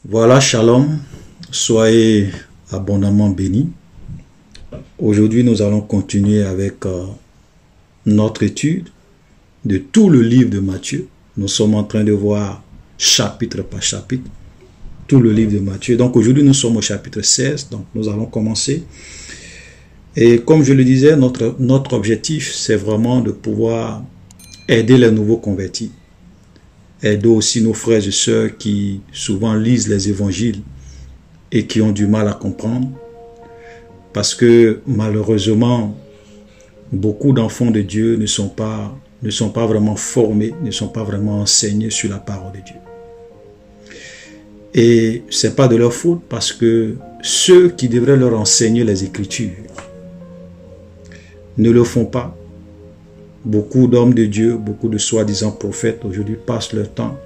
Voilà, shalom, soyez abondamment bénis. Aujourd'hui, nous allons continuer avec notre étude de tout le livre de Matthieu. Nous sommes en train de voir chapitre par chapitre tout le livre de Matthieu. Donc aujourd'hui, nous sommes au chapitre 16, donc nous allons commencer. Et comme je le disais, notre objectif, c'est vraiment de pouvoir aider les nouveaux convertis. Aider aussi nos frères et sœurs qui souvent lisent les évangiles et qui ont du mal à comprendre. Parce que malheureusement, beaucoup d'enfants de Dieu ne sont pas vraiment formés, ne sont pas vraiment enseignés sur la parole de Dieu. Et ce n'est pas de leur faute parce que ceux qui devraient leur enseigner les Écritures ne le font pas. Beaucoup d'hommes de Dieu, beaucoup de soi-disant prophètes aujourd'hui passent leur temps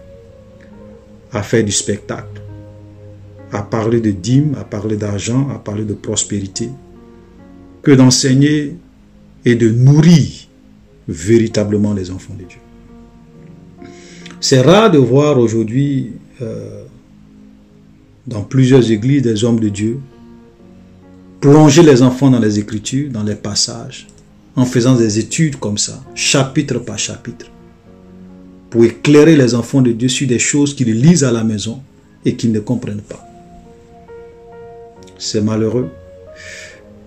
à faire du spectacle, à parler de dîmes, à parler d'argent, à parler de prospérité, que d'enseigner et de nourrir véritablement les enfants de Dieu. C'est rare de voir aujourd'hui dans plusieurs églises des hommes de Dieu plonger les enfants dans les Écritures, dans les passages, en faisant des études comme ça, chapitre par chapitre, pour éclairer les enfants de Dieu sur des choses qu'ils lisent à la maison et qu'ils ne comprennent pas. C'est malheureux.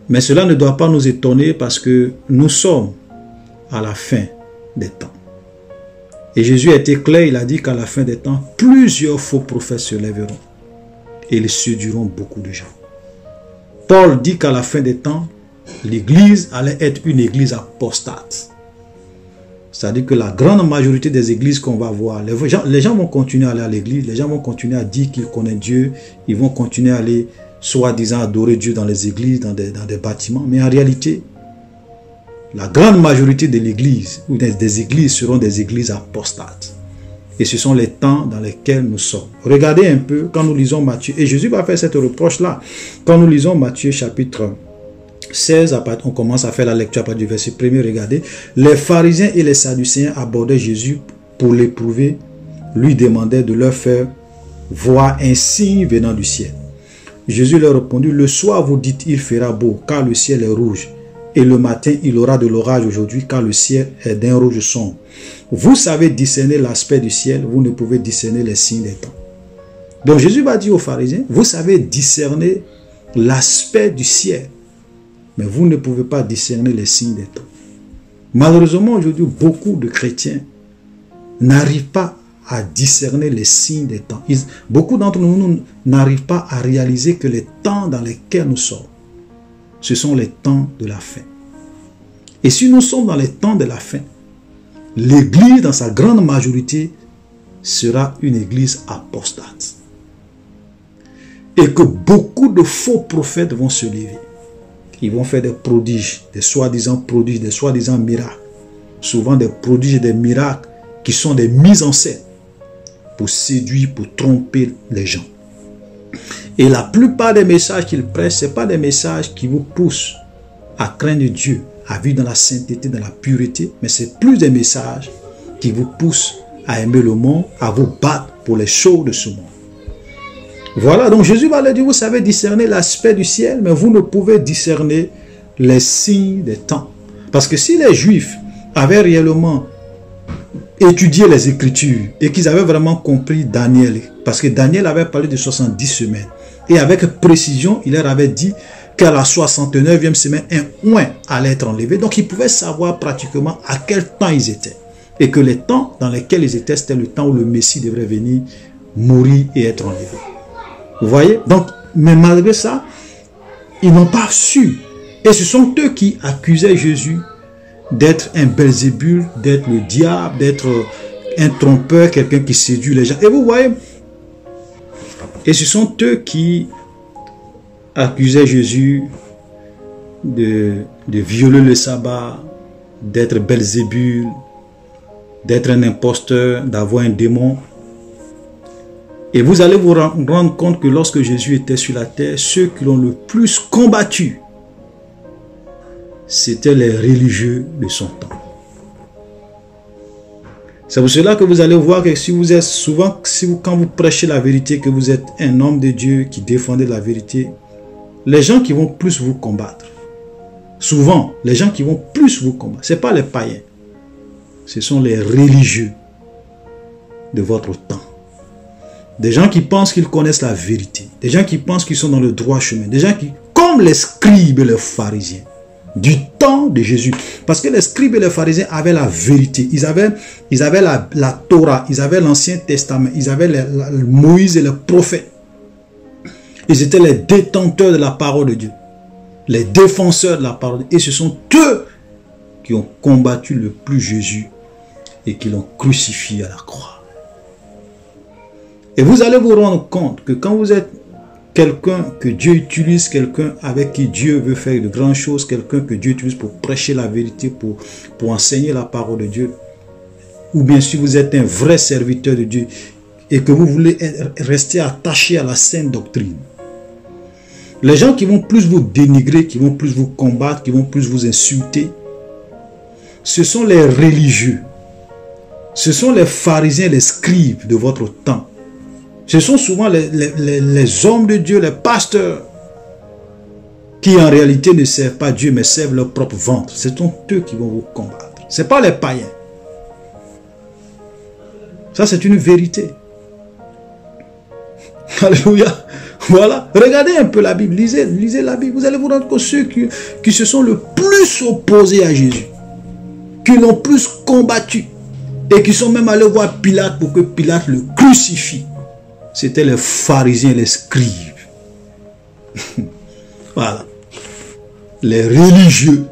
Mais cela ne doit pas nous étonner parce que nous sommes à la fin des temps. Et Jésus a été clair, il a dit qu'à la fin des temps, plusieurs faux prophètes se lèveront et ils séduiront beaucoup de gens. Paul dit qu'à la fin des temps, l'église allait être une église apostate. C'est-à-dire que la grande majorité des églises qu'on va voir, les gens vont continuer à aller à l'église, les gens vont continuer à dire qu'ils connaissent Dieu, ils vont continuer à aller, soi-disant, adorer Dieu dans les églises, dans des bâtiments. Mais en réalité, la grande majorité de l'église, ou des églises, seront des églises apostates. Et ce sont les temps dans lesquels nous sommes. Regardez un peu, quand nous lisons Matthieu, et Jésus va faire cette reproche-là, quand nous lisons Matthieu chapitre 16, on commence à faire la lecture à partir du verset 1er, regardez. Les pharisiens et les sadducéens abordaient Jésus pour l'éprouver, lui demandaient de leur faire voir un signe venant du ciel. Jésus leur répondit, le soir vous dites il fera beau car le ciel est rouge, et le matin il aura de l'orage aujourd'hui car le ciel est d'un rouge sombre. Vous savez discerner l'aspect du ciel, vous ne pouvez discerner les signes des temps. Donc Jésus va dire aux pharisiens, vous savez discerner l'aspect du ciel, mais vous ne pouvez pas discerner les signes des temps. Malheureusement, aujourd'hui, beaucoup de chrétiens n'arrivent pas à discerner les signes des temps. Beaucoup d'entre nous n'arrivent pas à réaliser que les temps dans lesquels nous sommes, ce sont les temps de la fin. Et si nous sommes dans les temps de la fin, l'Église, dans sa grande majorité, sera une Église apostate. Et que beaucoup de faux prophètes vont se lever. Ils vont faire des prodiges, des soi-disant miracles. Souvent des prodiges et des miracles qui sont des mises en scène pour séduire, pour tromper les gens. Et la plupart des messages qu'ils prêchent, ce n'est pas des messages qui vous poussent à craindre Dieu, à vivre dans la sainteté, dans la pureté, mais c'est plus des messages qui vous poussent à aimer le monde, à vous battre pour les choses de ce monde. Voilà, donc Jésus va leur dire, vous savez discerner l'aspect du ciel, mais vous ne pouvez discerner les signes des temps. Parce que si les Juifs avaient réellement étudié les Écritures et qu'ils avaient vraiment compris Daniel, parce que Daniel avait parlé de 70 semaines, et avec précision, il leur avait dit qu'à la 69e semaine, un oint allait être enlevé. Donc ils pouvaient savoir pratiquement à quel temps ils étaient. Et que les temps dans lesquels ils étaient, c'était le temps où le Messie devrait venir mourir et être enlevé. Vous voyez? Donc, mais malgré ça, ils n'ont pas su. Et ce sont eux qui accusaient Jésus d'être un Belzébul, d'être le diable, d'être un trompeur, quelqu'un qui séduit les gens. Et vous voyez? Et ce sont eux qui accusaient Jésus de violer le sabbat, d'être Belzébul, d'être un imposteur, d'avoir un démon. Et vous allez vous rendre compte que lorsque Jésus était sur la terre, ceux qui l'ont le plus combattu, c'étaient les religieux de son temps. C'est pour cela que vous allez voir que si vous êtes souvent, quand vous prêchez la vérité, que vous êtes un homme de Dieu qui défendait la vérité, les gens qui vont plus vous combattre, souvent, les gens qui vont plus vous combattre, ce n'est pas les païens, ce sont les religieux de votre temps. Des gens qui pensent qu'ils connaissent la vérité, des gens qui pensent qu'ils sont dans le droit chemin, des gens qui, comme les scribes et les pharisiens, du temps de Jésus. Parce que les scribes et les pharisiens avaient la vérité. Ils avaient la Torah, ils avaient l'Ancien Testament, ils avaient Moïse et les prophètes. Ils étaient les détenteurs de la parole de Dieu, les défenseurs de la parole de Dieu. Et ce sont eux qui ont combattu le plus Jésus et qui l'ont crucifié à la croix. Et vous allez vous rendre compte que quand vous êtes quelqu'un que Dieu utilise, quelqu'un avec qui Dieu veut faire de grandes choses, quelqu'un que Dieu utilise pour prêcher la vérité, pour enseigner la parole de Dieu, ou bien si vous êtes un vrai serviteur de Dieu et que vous voulez rester attaché à la sainte doctrine, les gens qui vont plus vous dénigrer, qui vont plus vous combattre, qui vont plus vous insulter, ce sont les religieux, ce sont les pharisiens, les scribes de votre temps. Ce sont souvent les hommes de Dieu, les pasteurs, qui en réalité ne servent pas Dieu, mais servent leur propre ventre. Ce sont eux qui vont vous combattre. Ce n'est pas les païens. Ça, c'est une vérité. Alléluia. Voilà. Regardez un peu la Bible. Lisez la Bible. Vous allez vous rendre compte que ceux qui se sont le plus opposés à Jésus, qui l'ont plus combattu, et qui sont même allés voir Pilate pour que Pilate le crucifie, c'était les pharisiens, les scribes. Voilà. Les religieux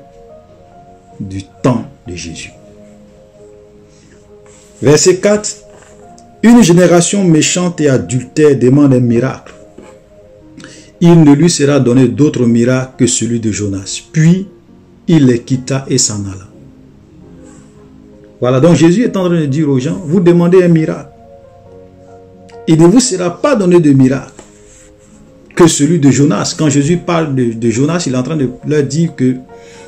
du temps de Jésus. Verset 4. Une génération méchante et adultère demande un miracle. Il ne lui sera donné d'autre miracle que celui de Jonas. Puis, il les quitta et s'en alla. Voilà, donc Jésus est en train de dire aux gens, vous demandez un miracle. Il ne vous sera pas donné de miracle que celui de Jonas. Quand Jésus parle de Jonas, il est en train de leur dire que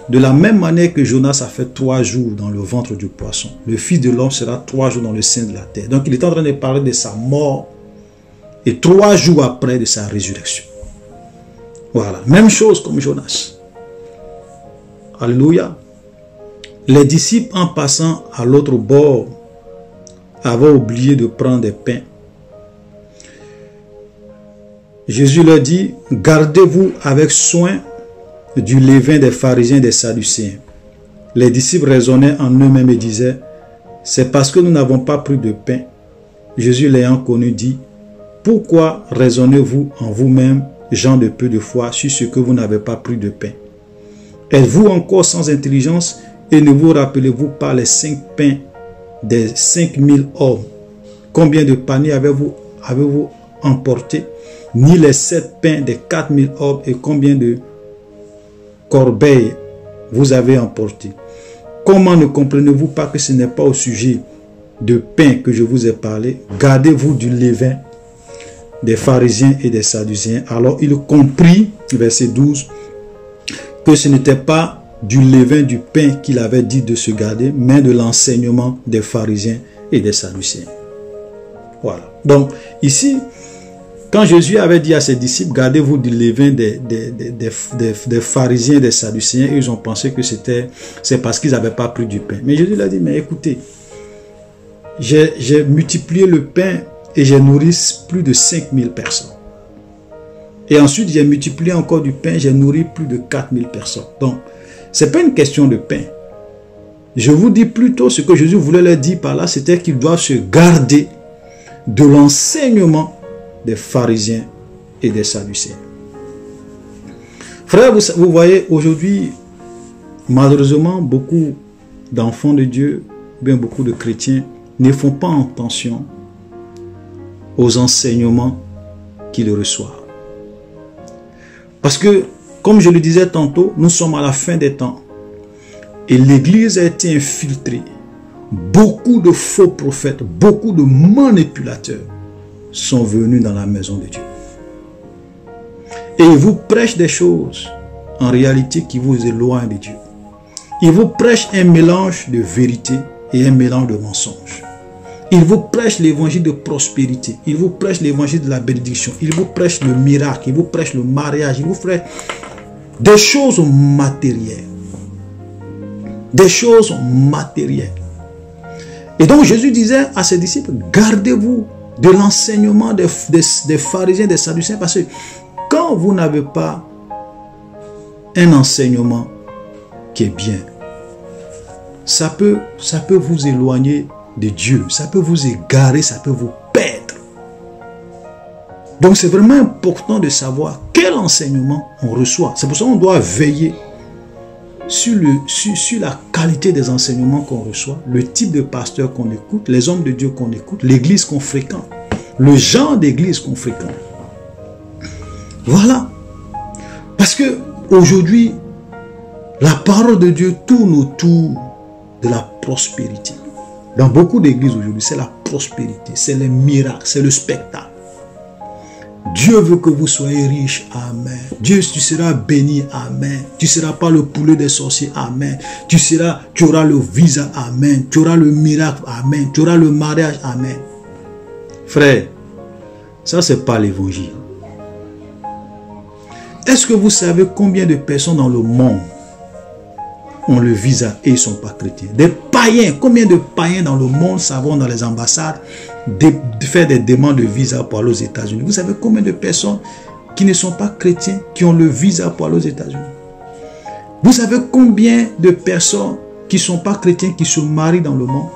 de la même manière que Jonas a fait 3 jours dans le ventre du poisson, le Fils de l'homme sera 3 jours dans le sein de la terre. Donc il est en train de parler de sa mort et 3 jours après de sa résurrection. Voilà, même chose comme Jonas. Alléluia. Les disciples, en passant à l'autre bord, avaient oublié de prendre des pains. Jésus leur dit, gardez-vous avec soin du levain des pharisiens et des sadducéens. Les disciples raisonnaient en eux-mêmes et disaient, c'est parce que nous n'avons pas pris de pain. Jésus l'ayant connu dit, pourquoi raisonnez-vous en vous-même, gens de peu de foi, sur ce que vous n'avez pas pris de pain? Êtes-vous encore sans intelligence et ne vous rappelez-vous pas les 5 pains des 5000 hommes? Combien de paniers avez-vous emporté? Ni les 7 pains des 4000 hommes et combien de corbeilles vous avez emporté? Comment ne comprenez-vous pas que ce n'est pas au sujet de pain que je vous ai parlé? Gardez-vous du levain des pharisiens et des sadducéens. Alors il comprit, verset 12, que ce n'était pas du levain du pain qu'il avait dit de se garder, mais de l'enseignement des pharisiens et des sadducéens. Voilà. Donc ici, quand Jésus avait dit à ses disciples, gardez-vous du levain des pharisiens et des sadducéens, ils ont pensé que c'est parce qu'ils n'avaient pas pris du pain. Mais Jésus leur a dit, mais écoutez, j'ai multiplié le pain et j'ai nourri plus de 5000 personnes. Et ensuite, j'ai multiplié encore du pain, j'ai nourri plus de 4000 personnes. Donc, ce n'est pas une question de pain. Je vous dis plutôt ce que Jésus voulait leur dire par là, c'était qu'ils doivent se garder de l'enseignement des pharisiens et des sadducéens. Frères, vous voyez, aujourd'hui, malheureusement, beaucoup d'enfants de Dieu, bien beaucoup de chrétiens, ne font pas attention aux enseignements qu'ils reçoivent. Parce que, comme je le disais tantôt, nous sommes à la fin des temps. Et l'Église a été infiltrée. Beaucoup de faux prophètes, beaucoup de manipulateurs sont venus dans la maison de Dieu. Et ils vous prêchent des choses, en réalité, qui vous éloignent de Dieu. Ils vous prêchent un mélange de vérité et un mélange de mensonges. Il vous prêche l'évangile de prospérité. Il vous prêche l'évangile de la bénédiction. Il vous prêche le miracle. Il vous prêche le mariage. Il vous prêche des choses matérielles. Des choses matérielles. Et donc Jésus disait à ses disciples, gardez-vous de l'enseignement des pharisiens, des sadducéens, parce que quand vous n'avez pas un enseignement qui est bien, ça peut vous éloigner de Dieu, ça peut vous égarer, ça peut vous perdre. Donc c'est vraiment important de savoir quel enseignement on reçoit. C'est pour ça qu'on doit veiller sur la qualité des enseignements qu'on reçoit, le type de pasteur qu'on écoute, les hommes de Dieu qu'on écoute, l'église qu'on fréquente, le genre d'église qu'on fréquente. Voilà. Parce que aujourd'hui, la parole de Dieu tourne autour de la prospérité. Dans beaucoup d'églises aujourd'hui, c'est la prospérité, c'est les miracles, c'est le spectacle. Dieu veut que vous soyez riches, amen. Dieu, tu seras béni, amen. Tu ne seras pas le poulet des sorciers, amen. Tu auras le visa, amen. Tu auras le miracle, amen. Tu auras le mariage, amen. Frère, ça c'est pas l'évangile. Est-ce que vous savez combien de personnes dans le monde ont le visa et ils ne sont pas chrétiens? Des païens, combien de païens dans le monde savent dans les ambassades de faire des demandes de visa pour aller aux États-Unis? Vous savez combien de personnes qui ne sont pas chrétiens qui ont le visa pour aller aux États-Unis? Vous savez combien de personnes qui ne sont pas chrétiens qui se marient dans le monde?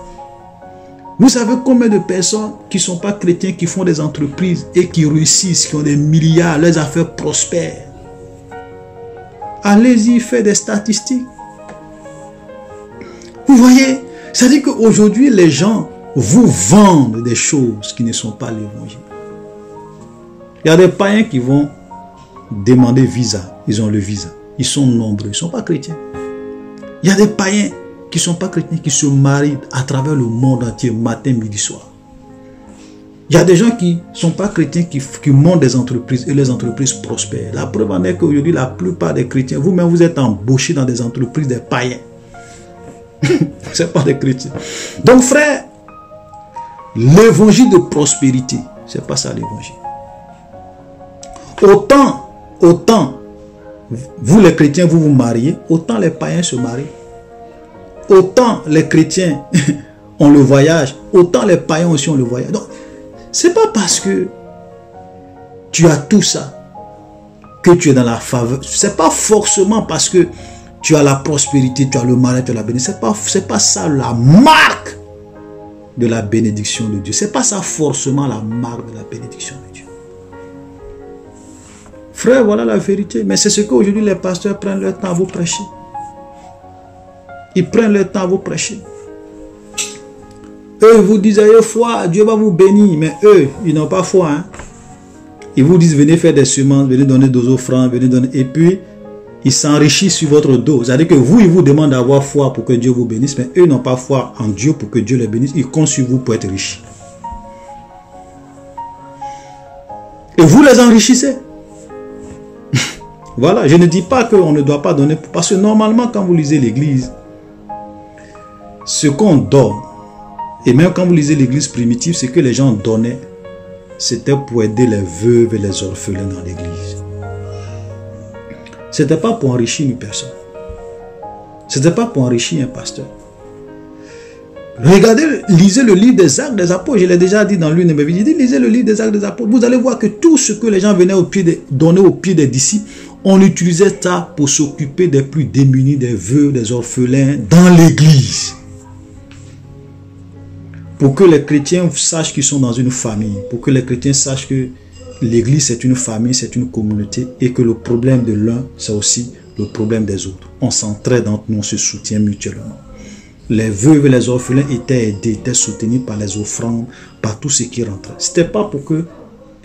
Vous savez combien de personnes qui ne sont pas chrétiens qui font des entreprises et qui réussissent, qui ont des milliards, leurs affaires prospèrent? Allez-y, faites des statistiques. Vous voyez, c'est-à-dire qu'aujourd'hui, les gens vous vendent des choses qui ne sont pas l'évangile. Il y a des païens qui vont demander visa. Ils ont le visa. Ils sont nombreux. Ils ne sont pas chrétiens. Il y a des païens qui ne sont pas chrétiens, qui se marient à travers le monde entier, matin, midi, soir. Il y a des gens qui ne sont pas chrétiens, qui montent des entreprises et les entreprises prospèrent. La preuve en est qu'aujourd'hui, la plupart des chrétiens, vous-même, vous êtes embauchés dans des entreprises des païens. Ce n'est pas des chrétiens. Donc, frère, l'évangile de prospérité, ce n'est pas ça l'évangile. Autant, vous les chrétiens, vous vous mariez, autant les païens se marient. Autant les chrétiens ont le voyage, autant les païens aussi ont le voyage. Donc, ce n'est pas parce que tu as tout ça que tu es dans la faveur. Ce n'est pas forcément parce que tu as la prospérité, tu as le mariage, tu as la bénédiction. Ce n'est pas ça la marque de la bénédiction de Dieu. Ce n'est pas ça forcément la marque de la bénédiction de Dieu. Frère, voilà la vérité. Mais c'est ce qu'aujourd'hui les pasteurs prennent leur temps à vous prêcher. Ils prennent leur temps à vous prêcher. Eux vous disent, ayez foi, Dieu va vous bénir. Mais eux, ils n'ont pas foi. Hein? Ils vous disent, venez faire des semences, venez donner des offrandes, venez donner. Et puis, ils s'enrichissent sur votre dos. C'est-à-dire que vous, ils vous demandent d'avoir foi pour que Dieu vous bénisse. Mais eux n'ont pas foi en Dieu pour que Dieu les bénisse. Ils comptent sur vous pour être riches. Et vous les enrichissez. Voilà, je ne dis pas qu'on ne doit pas donner. Parce que normalement, quand vous lisez l'Église, ce qu'on donne, et même quand vous lisez l'Église primitive, ce que les gens donnaient, c'était pour aider les veuves et les orphelins dans l'Église. Ce n'était pas pour enrichir une personne. Ce n'était pas pour enrichir un pasteur. Regardez, lisez le livre des Actes des Apôtres. Je l'ai déjà dit dans l'une de mes vidéos. Lisez le livre des Actes des Apôtres. Vous allez voir que tout ce que les gens venaient donner au pied des disciples, on utilisait ça pour s'occuper des plus démunis, des veuves, des orphelins dans l'Église. Pour que les chrétiens sachent qu'ils sont dans une famille. Pour que les chrétiens sachent que l'Église c'est une famille, c'est une communauté. Et que le problème de l'un, c'est aussi le problème des autres. On s'entraide entre nous, on se soutient mutuellement. Les veuves et les orphelins étaient aidés, étaient soutenus par les offrandes, par tout ce qui rentrait. Ce n'était pas pour que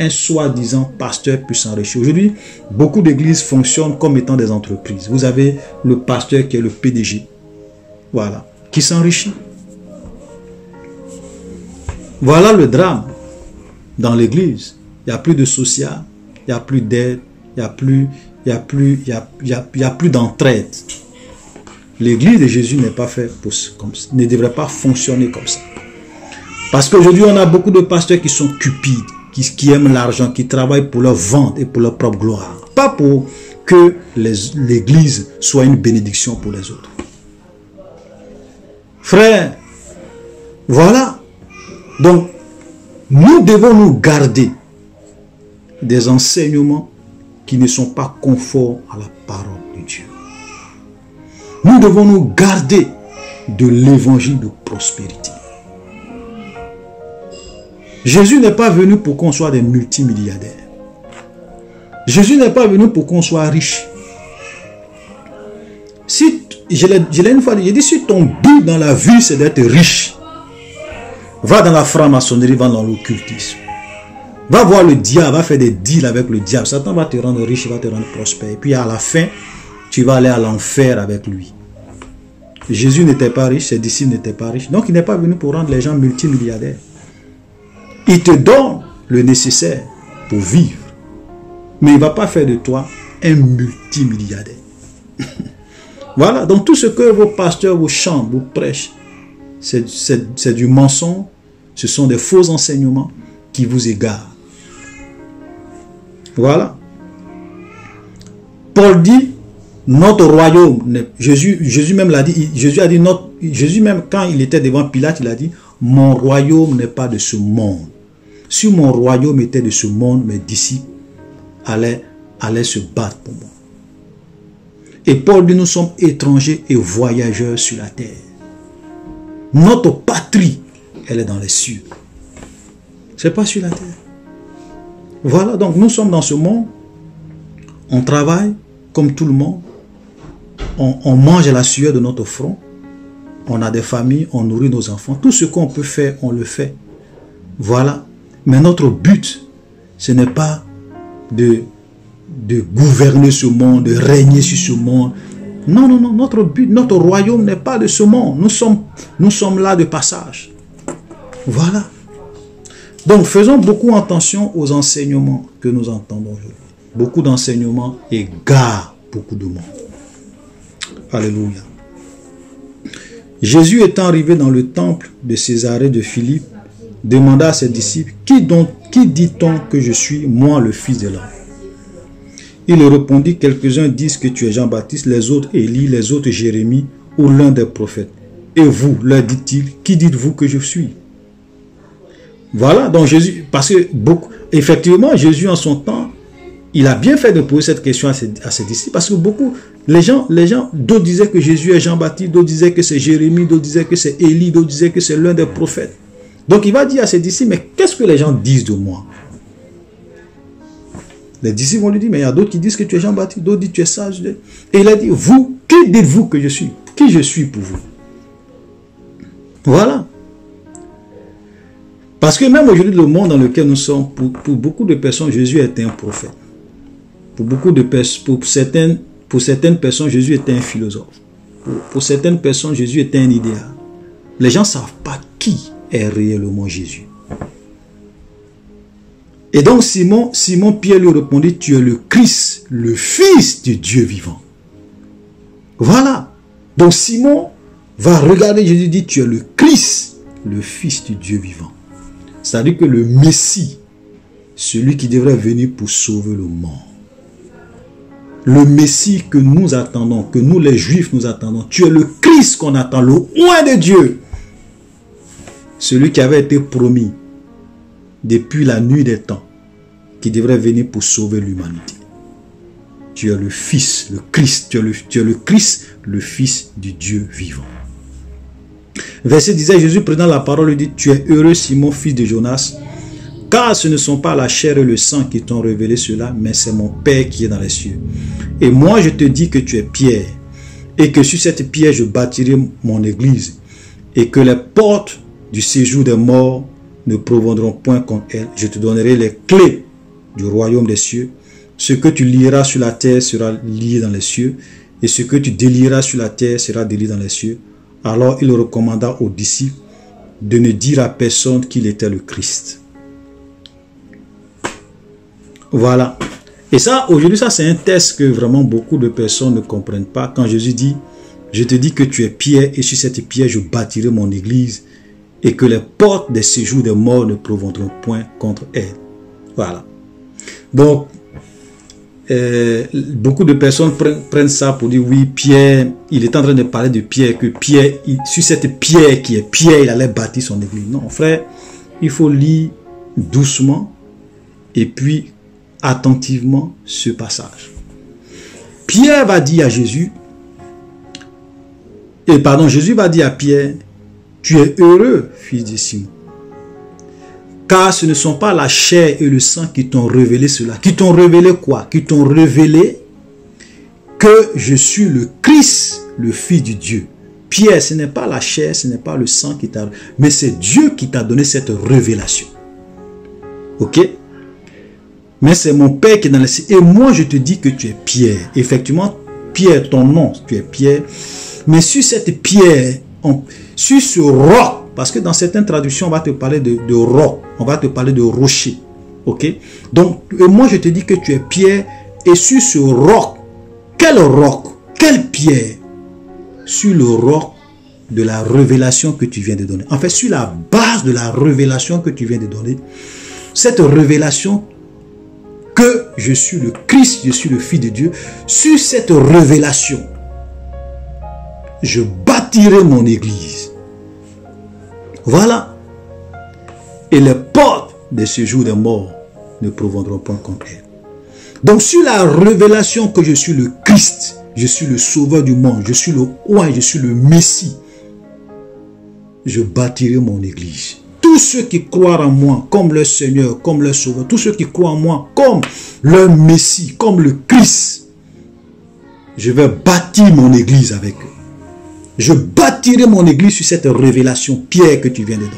un soi-disant pasteur puisse s'enrichir. Aujourd'hui, beaucoup d'églises fonctionnent comme étant des entreprises. Vous avez le pasteur qui est le PDG. Voilà. Qui s'enrichit. Voilà le drame dans l'église. Il n'y a plus de social, il n'y a plus d'aide, il n'y a plus d'entraide. L'église de Jésus n'est pas faite comme ça, ne devrait pas fonctionner comme ça. Parce qu'aujourd'hui, on a beaucoup de pasteurs qui sont cupides, qui aiment l'argent, qui travaillent pour leur vente et pour leur propre gloire. Pas pour que l'église soit une bénédiction pour les autres. Frère, voilà. Donc, nous devons nous garder des enseignements qui ne sont pas conformes à la parole de Dieu. Nous devons nous garder de l'évangile de prospérité. Jésus n'est pas venu pour qu'on soit des multimilliardaires. Jésus n'est pas venu pour qu'on soit riche. Si, je l'ai une fois dit, j'ai dit, si ton but dans la vie c'est d'être riche, va dans la franc-maçonnerie, va dans l'occultisme. Va voir le diable, va faire des deals avec le diable. Satan va te rendre riche, va te rendre prospère. Et puis à la fin, tu vas aller à l'enfer avec lui. Jésus n'était pas riche, ses disciples n'étaient pas riches. Donc il n'est pas venu pour rendre les gens multimilliardaires. Il te donne le nécessaire pour vivre. Mais il ne va pas faire de toi un multimilliardaire. Voilà, donc tout ce que vos pasteurs vous chantent, vous prêchent, c'est du mensonge. Ce sont des faux enseignements qui vous égarent. Voilà. Paul dit, notre royaume, Jésus même l'a dit, Jésus même quand il était devant Pilate, il a dit, mon royaume n'est pas de ce monde. Si mon royaume était de ce monde, mes disciples allaient se battre pour moi. Et Paul dit, nous sommes étrangers et voyageurs sur la terre. Notre patrie, elle est dans les cieux. C'est pas sur la terre. Voilà, donc nous sommes dans ce monde. On travaille comme tout le monde. On mange à la sueur de notre front. On a des familles, on nourrit nos enfants. Tout ce qu'on peut faire, on le fait. Voilà. Mais notre but, ce n'est pas de gouverner ce monde, de régner sur ce monde. Non, non, non. Notre but, notre royaume n'est pas de ce monde. Nous sommes là de passage. Voilà. Donc, faisons beaucoup attention aux enseignements que nous entendons aujourd'hui. Beaucoup d'enseignements égarent beaucoup de monde. Alléluia. Jésus étant arrivé dans le temple de Césarée de Philippe, demanda à ses disciples, qui dit-on que je suis, moi le fils de l'homme? Il répondit, quelques-uns disent que tu es Jean-Baptiste, les autres Élie, les autres Jérémie ou l'un des prophètes. Et vous, leur dit-il, qui dites-vous que je suis? Voilà, donc Jésus, parce que effectivement, Jésus en son temps, il a bien fait de poser cette question à ses disciples, parce que les gens, d'autres disaient que Jésus est Jean-Baptiste, d'autres disaient que c'est Jérémie, d'autres disaient que c'est Élie, d'autres disaient que c'est l'un des prophètes. Donc il va dire à ses disciples, mais qu'est-ce que les gens disent de moi? Les disciples vont lui dire, mais il y a d'autres qui disent que tu es Jean-Baptiste, d'autres disent que tu es sage. Et il a dit, vous, qui dites-vous que je suis? Qui je suis pour vous? Voilà. Parce que même aujourd'hui, le monde dans lequel nous sommes, pour beaucoup de personnes, Jésus était un prophète. Pour certaines personnes, Jésus était un philosophe. Pour certaines personnes, Jésus était un idéal. Les gens ne savent pas qui est réellement Jésus. Et donc Simon Pierre lui répondit, tu es le Christ, le Fils de Dieu vivant. Voilà. Donc Simon va regarder Jésus et dit, tu es le Christ, le Fils de Dieu vivant. C'est-à-dire que le Messie, celui qui devrait venir pour sauver le monde. Le Messie que nous attendons, que nous les Juifs nous attendons. Tu es le Christ qu'on attend, le roi de Dieu. Celui qui avait été promis depuis la nuit des temps, qui devrait venir pour sauver l'humanité. Tu es le Fils, le Christ, tu es le Christ, le Fils du Dieu vivant. Verset disait, Jésus prenant la parole, lui dit, tu es heureux Simon, fils de Jonas, car ce ne sont pas la chair et le sang qui t'ont révélé cela, mais c'est mon Père qui est dans les cieux. Et moi je te dis que tu es Pierre, et que sur cette pierre je bâtirai mon église, et que les portes du séjour des morts ne prévaudront point contre elle. Je te donnerai les clés du royaume des cieux. Ce que tu lieras sur la terre sera lié dans les cieux, et ce que tu délieras sur la terre sera délié dans les cieux. Alors il recommanda aux disciples de ne dire à personne qu'il était le Christ. Voilà. Et ça, aujourd'hui, ça c'est un test que vraiment beaucoup de personnes ne comprennent pas. Quand Jésus dit, je te dis que tu es pierre, et sur cette pierre je bâtirai mon église, et que les portes des séjours des morts ne prévaudront point contre elle. Voilà. Donc, beaucoup de personnes prennent ça pour dire, oui, Pierre, il est en train de parler de Pierre, que Pierre, sur cette pierre qui est Pierre, il allait bâtir son église. Non, frère, il faut lire doucement et puis attentivement ce passage. Pierre va dire à Jésus, Jésus va dire à Pierre, tu es heureux, fils de Simon. Car ce ne sont pas la chair et le sang qui t'ont révélé cela. Qui t'ont révélé quoi? Qui t'ont révélé que je suis le Christ, le Fils de Dieu. Pierre, ce n'est pas la chair, ce n'est pas le sang qui t'a... Mais c'est Dieu qui t'a donné cette révélation. Ok? Mais c'est mon Père qui est dans les cieux. Et moi, je te dis que tu es Pierre. Effectivement, Pierre, ton nom, tu es Pierre. Mais sur cette pierre, sur ce roc, parce que dans certaines traductions, on va te parler de roc, on va te parler de rocher. Ok? Donc, moi je te dis que tu es pierre, et sur ce roc, quel roc? Quelle pierre? Sur le roc de la révélation que tu viens de donner. En fait, sur la base de la révélation que tu viens de donner, cette révélation que je suis le Christ, je suis le Fils de Dieu, sur cette révélation, je bâtirai mon église. Voilà. Et les portes de ce jour des morts ne prévaudront point contre elle. Donc sur la révélation que je suis le Christ, je suis le sauveur du monde, je suis le roi, je suis le Messie, je bâtirai mon église. Tous ceux qui croient en moi comme leur Seigneur, comme leur sauveur, tous ceux qui croient en moi comme leur Messie, comme le Christ, je vais bâtir mon église avec eux. Je bâtirai mon église sur cette révélation, Pierre, que tu viens de donner.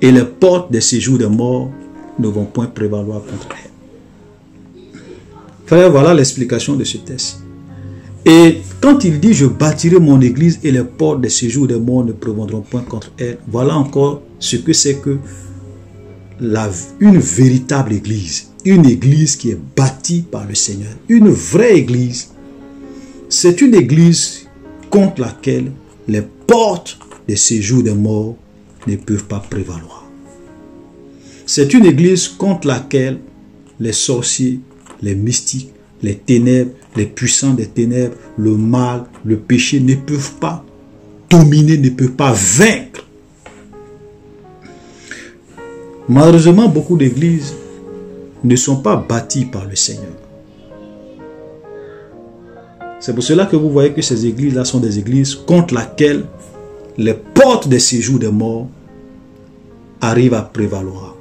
Et les portes des séjours des morts ne vont point prévaloir contre elle. Frère, voilà l'explication de ce texte. Et quand il dit, je bâtirai mon église et les portes des séjours des morts ne prévaudront point contre elle, voilà encore ce que c'est que une véritable église. Une église qui est bâtie par le Seigneur. Une vraie église. C'est une église contre laquelle les portes des séjours des morts ne peuvent pas prévaloir. C'est une église contre laquelle les sorciers, les mystiques, les ténèbres, les puissants des ténèbres, le mal, le péché ne peuvent pas dominer, ne peuvent pas vaincre. Malheureusement, beaucoup d'églises ne sont pas bâties par le Seigneur. C'est pour cela que vous voyez que ces églises-là sont des églises contre lesquelles les portes des séjours des morts arrivent à prévaloir.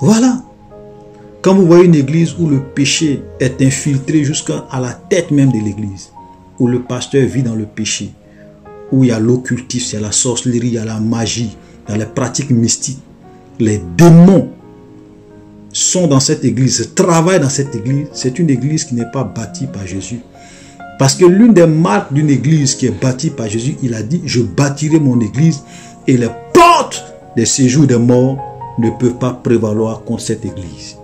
Voilà. Quand vous voyez une église où le péché est infiltré jusqu'à la tête même de l'église, où le pasteur vit dans le péché, où il y a l'occultisme, il y a la sorcellerie, il y a la magie, il y a les pratiques mystiques, les démons sont dans cette église, travaillent dans cette église, c'est une église qui n'est pas bâtie par Jésus. Parce que l'une des marques d'une église qui est bâtie par Jésus, il a dit, je bâtirai mon église et les portes des séjours des morts ne peuvent pas prévaloir contre cette église.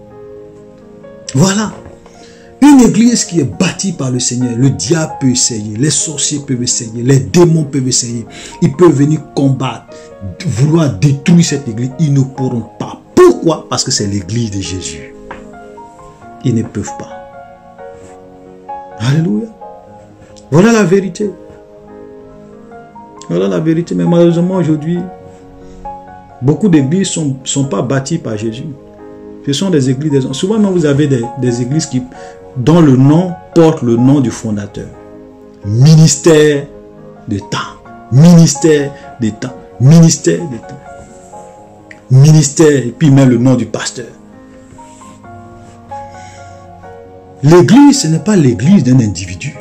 Voilà. Une église qui est bâtie par le Seigneur, le diable peut essayer, les sorciers peuvent essayer, les démons peuvent essayer, ils peuvent venir combattre, vouloir détruire cette église, ils ne pourront pas. Pourquoi? Parce que c'est l'église de Jésus. Ils ne peuvent pas. Alléluia. Voilà la vérité. Voilà la vérité. Mais malheureusement aujourd'hui, beaucoup d'églises ne sont pas bâties par Jésus. Ce sont des églises. Souvent vous avez des églises dont le nom porte le nom du fondateur. Ministère de temps. Ministère de temps. Ministère de temps. Ministère, et puis même le nom du pasteur. L'église, ce n'est pas l'église d'un individu.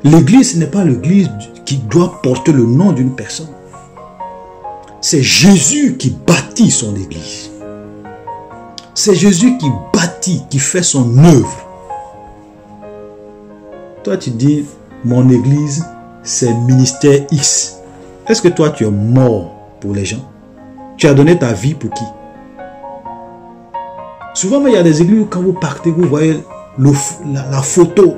L'église, ce n'est pas l'église qui doit porter le nom d'une personne. C'est Jésus qui bâtit son église. C'est Jésus qui bâtit, qui fait son œuvre. Toi, tu dis, mon église, c'est ministère X. Est-ce que toi, tu es mort pour les gens? Tu as donné ta vie pour qui? Souvent, il y a des églises où quand vous partez, vous voyez la photo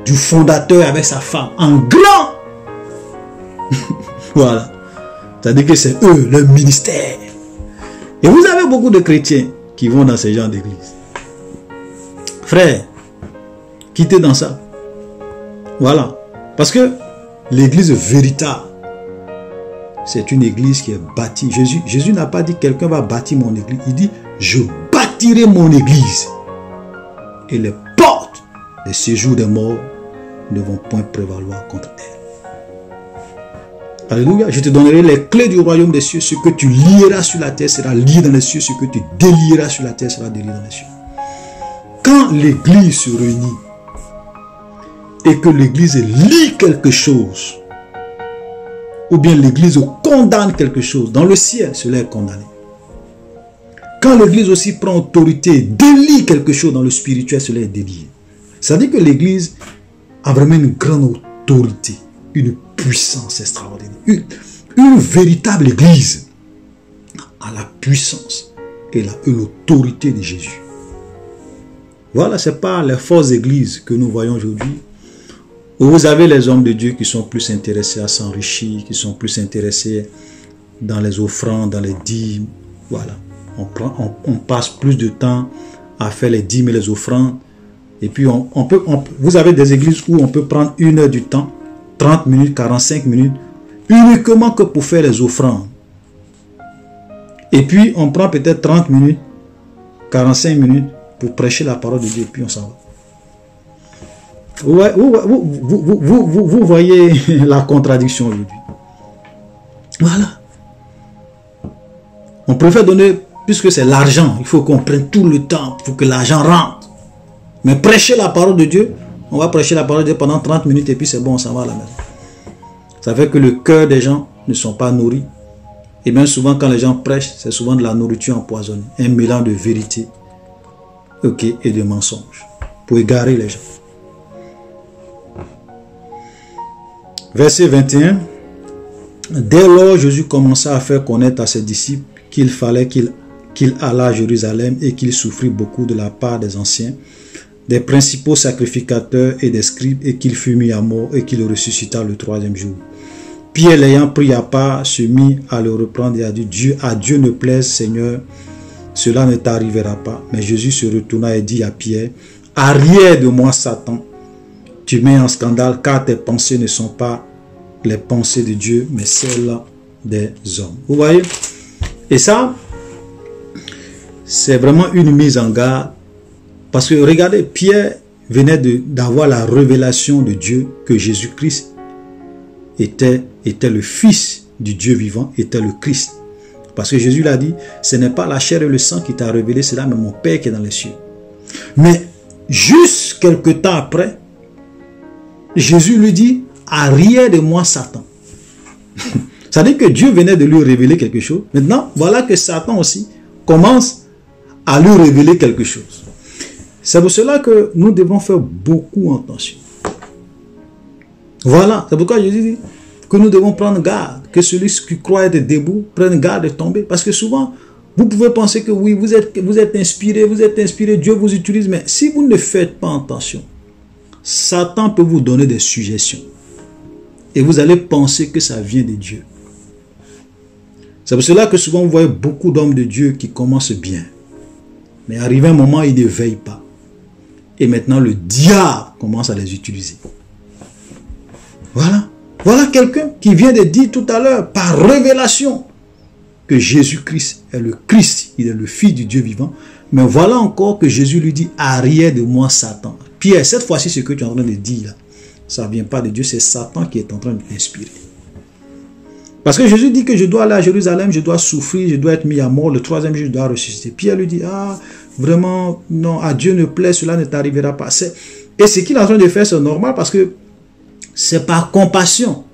du fondateur avec sa femme en grand. Voilà. C'est-à-dire que c'est eux, leur ministère. Et vous avez beaucoup de chrétiens qui vont dans ces genres d'église. Frère, quittez dans ça. Voilà. Parce que l'église véritable, c'est une église qui est bâtie. Jésus n'a pas dit quelqu'un va bâtir mon église. Il dit, je bâtirai mon église. Et les portes des séjours des morts ne vont point prévaloir contre elle. Alléluia. Je te donnerai les clés du royaume des cieux. Ce que tu lieras sur la terre sera lié dans les cieux. Ce que tu délieras sur la terre sera délié dans les cieux. Quand l'église se réunit et que l'église lit quelque chose, ou bien l'église condamne quelque chose, dans le ciel, cela est condamné. Quand l'église aussi prend autorité, délie quelque chose dans le spirituel, cela est délié. Ça dit que l'église a vraiment une grande autorité, une puissance extraordinaire. Une véritable église a la puissance et l'autorité de Jésus. Voilà, ce n'est pas les fausses églises que nous voyons aujourd'hui, où vous avez les hommes de Dieu qui sont plus intéressés à s'enrichir, qui sont plus intéressés dans les offrandes, dans les dîmes. Voilà, on passe plus de temps à faire les dîmes et les offrandes. Et puis, vous avez des églises où on peut prendre 1 heure du temps, 30 minutes, 45 minutes, uniquement que pour faire les offrandes. Et puis, on prend peut-être 30 minutes, 45 minutes pour prêcher la parole de Dieu, et puis on s'en va. Vous voyez la contradiction aujourd'hui. Voilà. On préfère donner, puisque c'est l'argent, il faut qu'on prenne tout le temps pour que l'argent rentre. Mais prêcher la parole de Dieu, on va prêcher la parole de Dieu pendant 30 minutes et puis c'est bon, on s'en va à la maison. Ça fait que le cœur des gens ne sont pas nourris. Et bien souvent quand les gens prêchent, c'est souvent de la nourriture empoisonnée. Un mélange de vérité et de mensonges. Pour égarer les gens. Verset 21. Dès lors, Jésus commença à faire connaître à ses disciples qu'il fallait qu'il allât à Jérusalem et qu'il souffrit beaucoup de la part des anciens, des principaux sacrificateurs et des scribes, et qu'il fut mis à mort et qu'il ressuscita le 3e jour. Pierre, l'ayant pris à part, se mit à le reprendre et a dit, à Dieu ne plaise, Seigneur, cela ne t'arrivera pas. Mais Jésus se retourna et dit à Pierre, arrière de moi, Satan, tu mets en scandale, car tes pensées ne sont pas les pensées de Dieu, mais celles des hommes. Vous voyez? Et ça, c'est vraiment une mise en garde. Parce que regardez, Pierre venait d'avoir la révélation de Dieu que Jésus-Christ était le Fils du Dieu vivant, était le Christ. Parce que Jésus l'a dit, ce n'est pas la chair et le sang qui t'a révélé cela, mais mon Père qui est dans les cieux. Mais juste quelque temps après, Jésus lui dit, arrière de moi Satan. Ça veut dire que Dieu venait de lui révéler quelque chose. Maintenant, voilà que Satan aussi commence à lui révéler quelque chose. C'est pour cela que nous devons faire beaucoup attention. Voilà, c'est pourquoi Jésus dit que nous devons prendre garde, que celui qui croit être debout prenne garde de tomber. Parce que souvent, vous pouvez penser que oui, vous êtes inspiré, Dieu vous utilise, mais si vous ne faites pas attention, Satan peut vous donner des suggestions. Et vous allez penser que ça vient de Dieu. C'est pour cela que souvent vous voyez beaucoup d'hommes de Dieu qui commencent bien. Mais arrivé un moment, ils ne veillent pas. Et maintenant, le diable commence à les utiliser. Voilà. Voilà quelqu'un qui vient de dire tout à l'heure, par révélation, que Jésus-Christ est le Christ. Il est le Fils du Dieu vivant. Mais voilà encore que Jésus lui dit, arrière de moi, Satan. Pierre, cette fois-ci, ce que tu es en train de dire là, ça ne vient pas de Dieu, c'est Satan qui est en train de l'inspirer. Parce que Jésus dit que je dois aller à Jérusalem, je dois souffrir, je dois être mis à mort, le 3e jour je dois ressusciter. Pierre lui dit, ah, vraiment, non, à Dieu ne plaît, cela ne t'arrivera pas. Et ce qu'il est en train de faire, c'est normal parce que c'est par compassion.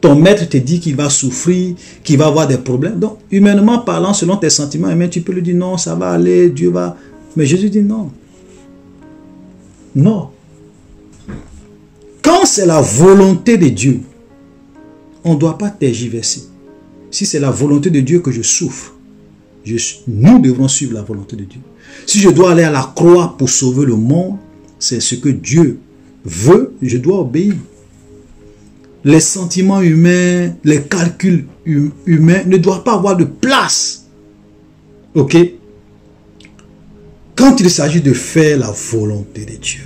Ton maître te dit qu'il va souffrir, qu'il va avoir des problèmes. Donc, humainement parlant, selon tes sentiments, tu peux lui dire, non, ça va aller, Dieu va... Mais Jésus dit, non. Non. Quand c'est la volonté de Dieu, on ne doit pas tergiverser. Si c'est la volonté de Dieu que je souffre, nous devrons suivre la volonté de Dieu. Si je dois aller à la croix pour sauver le monde, c'est ce que Dieu veut, je dois obéir. les sentiments humains, les calculs humains ne doivent pas avoir de place. Ok? Quand il s'agit de faire la volonté de Dieu.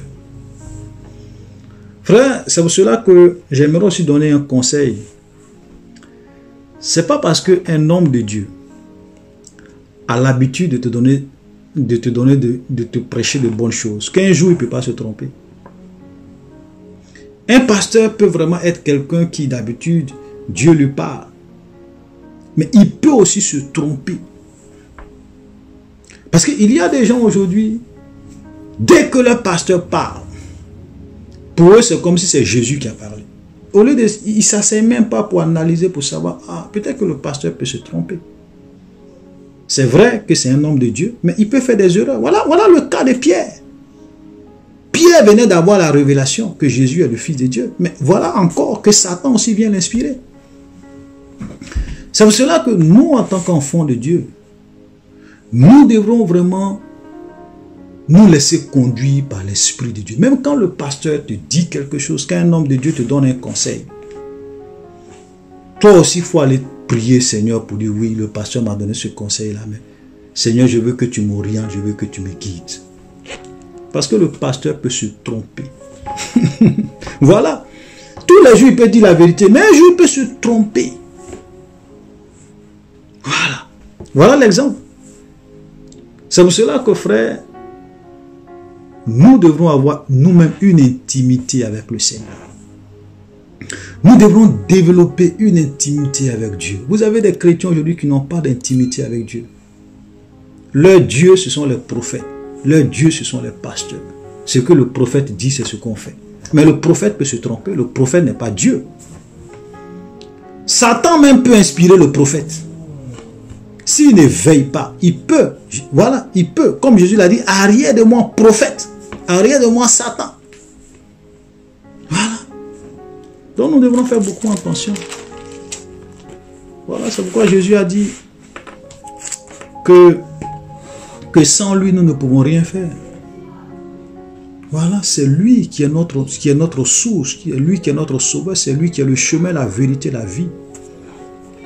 Frère, c'est pour cela que j'aimerais aussi donner un conseil. C'est pas parce qu'un homme de Dieu a l'habitude de te prêcher de bonnes choses qu'un jour il ne peut pas se tromper. Un pasteur peut vraiment être quelqu'un qui d'habitude Dieu lui parle. Mais il peut aussi se tromper. Parce qu'il y a des gens aujourd'hui, dès que le pasteur parle, pour eux c'est comme si c'est Jésus qui a parlé. Au lieu de, ils ne s'asseyent même pas pour analyser, pour savoir, ah, peut-être que le pasteur peut se tromper. C'est vrai que c'est un homme de Dieu, mais il peut faire des erreurs. Voilà le cas de Pierre. Pierre venait d'avoir la révélation que Jésus est le Fils de Dieu. Mais voilà encore que Satan aussi vient l'inspirer. C'est pour cela que nous, en tant qu'enfants de Dieu, nous devrons vraiment nous laisser conduire par l'Esprit de Dieu. Même quand le pasteur te dit quelque chose, quand un homme de Dieu te donne un conseil, toi aussi, il faut aller prier, Seigneur, pour dire, oui, le pasteur m'a donné ce conseil-là, mais Seigneur, je veux que tu m'orientes, je veux que tu me guides. Parce que le pasteur peut se tromper. Voilà. Tous les jours, il peut dire la vérité, mais un jour, il peut se tromper. Voilà. Voilà l'exemple. C'est pour cela que, frère, nous devrons avoir nous-mêmes une intimité avec le Seigneur. Nous devrons développer une intimité avec Dieu. Vous avez des chrétiens aujourd'hui qui n'ont pas d'intimité avec Dieu. Leur Dieu, ce sont les prophètes. Leur Dieu, ce sont les pasteurs. Ce que le prophète dit, c'est ce qu'on fait. Mais le prophète peut se tromper. Le prophète n'est pas Dieu. Satan même peut inspirer le prophète. S'il ne veille pas, il peut. Voilà, il peut. Comme Jésus l'a dit, arrière de moi, prophète. Arrière de moi, Satan. Voilà. Donc nous devrons faire beaucoup attention. Voilà, c'est pourquoi Jésus a dit que sans lui, nous ne pouvons rien faire. Voilà, c'est lui qui est notre source, lui qui est notre sauveur, c'est lui qui est le chemin, la vérité, la vie.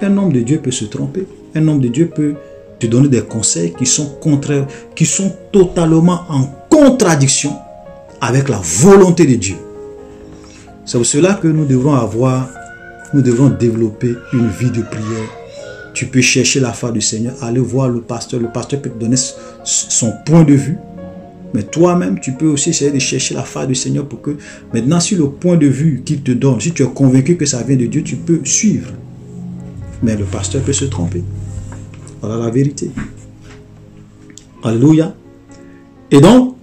Un homme de Dieu peut se tromper. Un homme de Dieu peut te donner des conseils qui sont contraires, qui sont totalement en contradiction avec la volonté de Dieu. C'est pour cela que nous devrons développer une vie de prière. Tu peux chercher la face du Seigneur, aller voir le pasteur peut te donner son point de vue. Mais toi-même, tu peux aussi essayer de chercher la face du Seigneur pour que, maintenant, si le point de vue qu'il te donne, si tu es convaincu que ça vient de Dieu, tu peux suivre. Mais le pasteur peut se tromper. Voilà la vérité. Alléluia. Et donc,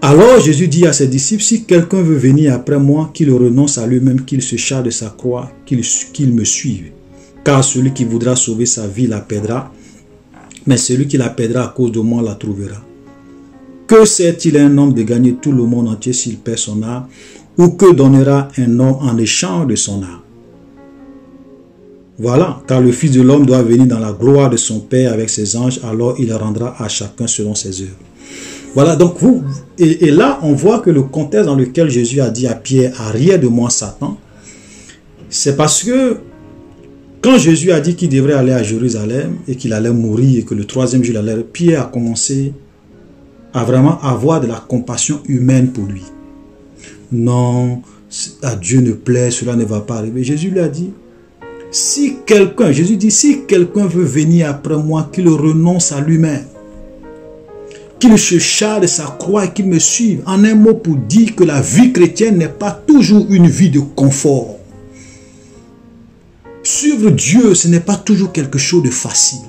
alors Jésus dit à ses disciples, si quelqu'un veut venir après moi, qu'il renonce à lui-même, qu'il se charge de sa croix, qu'il me suive. Car celui qui voudra sauver sa vie la perdra, mais celui qui la perdra à cause de moi la trouvera. Que sert-il à un homme de gagner tout le monde entier s'il perd son âme, ou que donnera un homme en échange de son âme? Voilà, car le Fils de l'homme doit venir dans la gloire de son Père avec ses anges, alors il rendra à chacun selon ses œuvres. Voilà, donc et là on voit que le contexte dans lequel Jésus a dit à Pierre, arrière de moi Satan, c'est parce que quand Jésus a dit qu'il devrait aller à Jérusalem et qu'il allait mourir et que le troisième jour il allait, Pierre a commencé à vraiment avoir de la compassion humaine pour lui. Non, à Dieu ne plaît, cela ne va pas arriver. Jésus lui a dit, Jésus dit, si quelqu'un veut venir après moi, qu'il renonce à lui-même, qu'il se charge de sa croix et qu'il me suive. En un mot, pour dire que la vie chrétienne n'est pas toujours une vie de confort. Suivre Dieu, ce n'est pas toujours quelque chose de facile.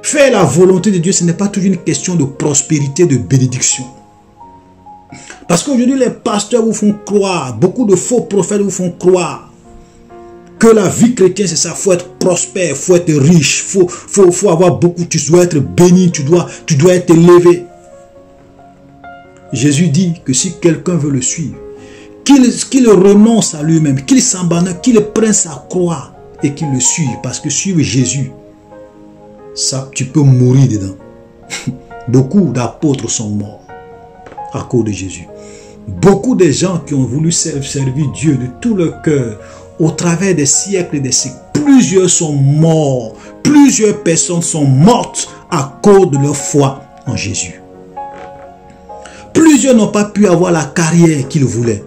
Faire la volonté de Dieu, ce n'est pas toujours une question de prospérité, de bénédiction. Parce qu'aujourd'hui, les pasteurs vous font croire, beaucoup de faux prophètes vous font croire que la vie chrétienne, c'est ça, il faut être prospère, il faut être riche, faut avoir beaucoup, tu dois être béni, tu dois être élevé. Jésus dit que si quelqu'un veut le suivre, qu'il renonce à lui-même, qu'il s'abandonne, qu'il prenne sa croix et qu'il le suive. Parce que suivre Jésus, ça, tu peux mourir dedans. Beaucoup d'apôtres sont morts à cause de Jésus. Beaucoup de gens qui ont voulu servir Dieu de tout leur cœur, au travers des siècles et des siècles, plusieurs sont morts. Plusieurs personnes sont mortes à cause de leur foi en Jésus. Plusieurs n'ont pas pu avoir la carrière qu'ils voulaient